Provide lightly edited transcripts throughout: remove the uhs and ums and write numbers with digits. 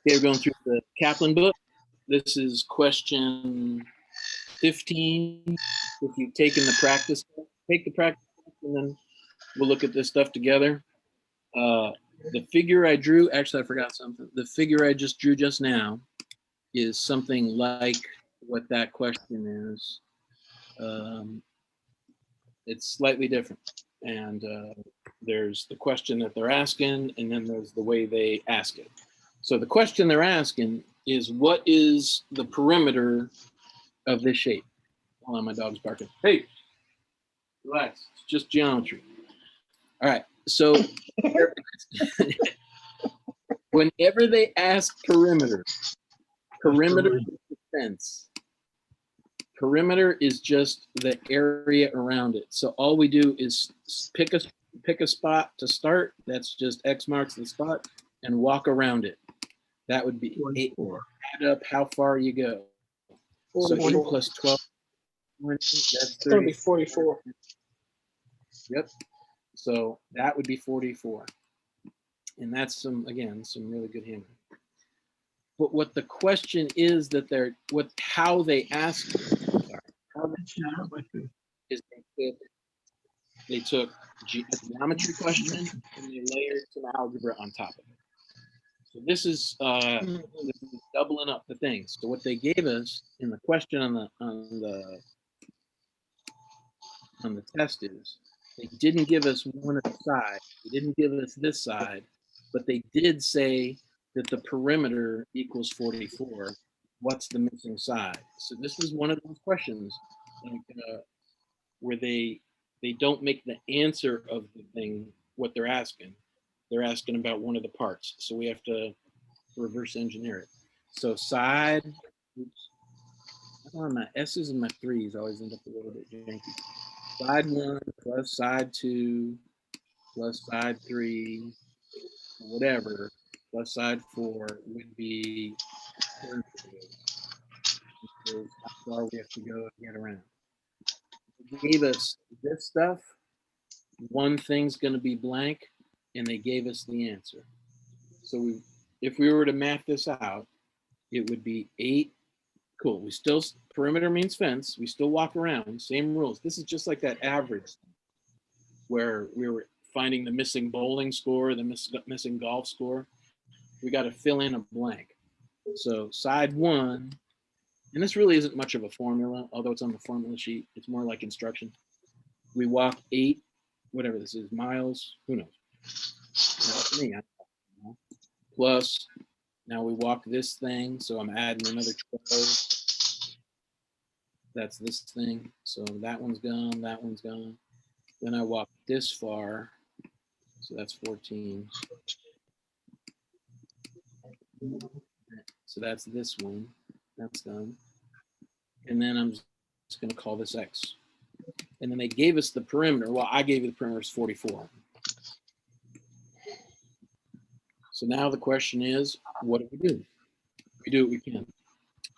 Okay, we're going through the Kaplan book. This is question 15. If you've taken the practice, take the practice, and then we'll look at this stuff together. The figure I drew, actually, I forgot something. The figure I just drew just now is something like what that question is. It's slightly different. And there's the question that they're asking, and then there's the way they ask it. So the question they're asking is, what is the perimeter of this shape? Hold on, my dog's barking. Hey, relax. It's just geometry. All right. So whenever they ask perimeter is the fence. Perimeter is just the area around it. So all we do is pick a spot to start. That's just X marks the spot, and walk around it. That would be 8. Add up how far you go. 44. So 8 plus 12. That's 30. That'd be 44. Yep. So that would be 44. And that's some really good handwriting. But what the question is that how they ask is they took a geometry question and they layered some algebra on top of it. So this is doubling up the things. So what they gave us in the question on the test is they didn't give us one of the sides. They didn't give us this side, but they did say that the perimeter equals 44. What's the missing side? So this is one of those questions where they don't make the answer of the thing what they're asking. They're asking about one of the parts. So we have to reverse engineer it. So side, oops. My S's and my 3's always end up a little bit janky. Side 1 plus side 2 plus side 3, whatever, plus side 4 would be 30. How far we have to go to get around. They gave us this stuff. One thing's going to be blank, and they gave us the answer. So if we were to map this out, it would be 8. Cool. We still, perimeter means fence. We still walk around, same rules. This is just like that average where we were finding the missing bowling score, the missing golf score. We got to fill in a blank. So side 1, and this really isn't much of a formula, although it's on the formula sheet. It's more like instruction. We walk 8, whatever this is, miles, who knows? Not me, plus, now we walk this thing, so I'm adding another 12. That's this thing, so that one's gone, that one's gone. Then I walk this far, so that's 14. So that's this one, that's done. And then I'm just gonna call this X. And then they gave us the perimeter. Well, I gave you the perimeter is 44. So now the question is, what do we do? We do what we can.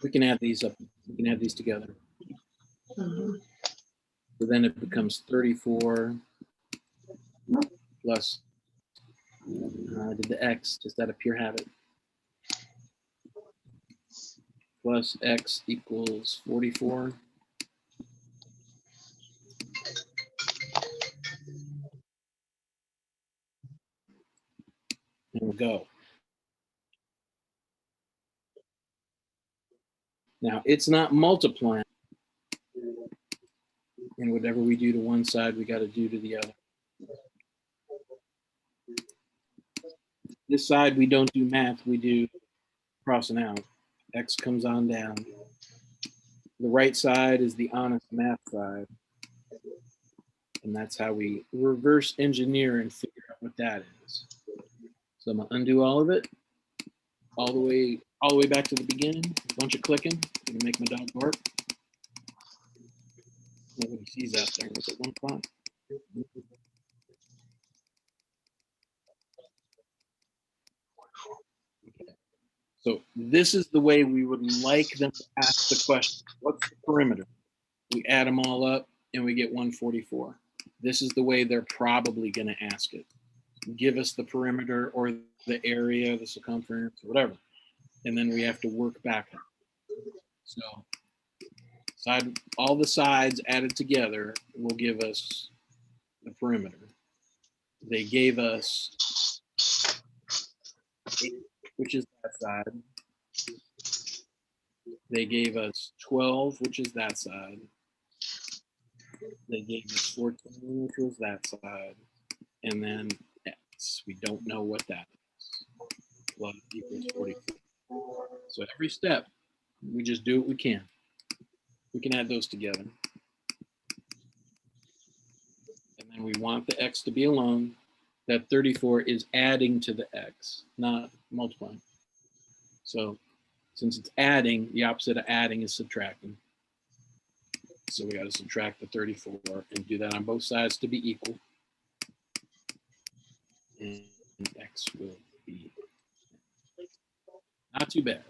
We can add these up. We can add these together. So then it becomes 34 plus, I did the X just out of pure habit, plus X equals 44. And we'll go. Now it's not multiplying. And whatever we do to one side, we got to do to the other. This side, we don't do math, we do crossing out. X comes on down. The right side is the honest math side. And that's how we reverse engineer and figure out what that is. So I'm gonna undo all of it, all the way back to the beginning. A bunch of clicking. I'm gonna make my dog bark. Nobody sees out there. It's at 1 o'clock. Okay. So this is the way we would like them to ask the question. What's the perimeter? We add them all up and we get 144. This is the way they're probably going to ask it. Give us the perimeter or the area, the circumference, or whatever. and then we have to work back. So all the sides added together will give us the perimeter. They gave us 8, which is that side. They gave us 12, which is that side. They gave us 14, which was that side. And then X, we don't know what that is. Plus equals 44. So every step, we just do what we can. We can add those together. And then we want the X to be alone. That 34 is adding to the X, not multiplying. So since it's adding, the opposite of adding is subtracting. So we got to subtract the 34 and do that on both sides to be equal. And X will be not too bad.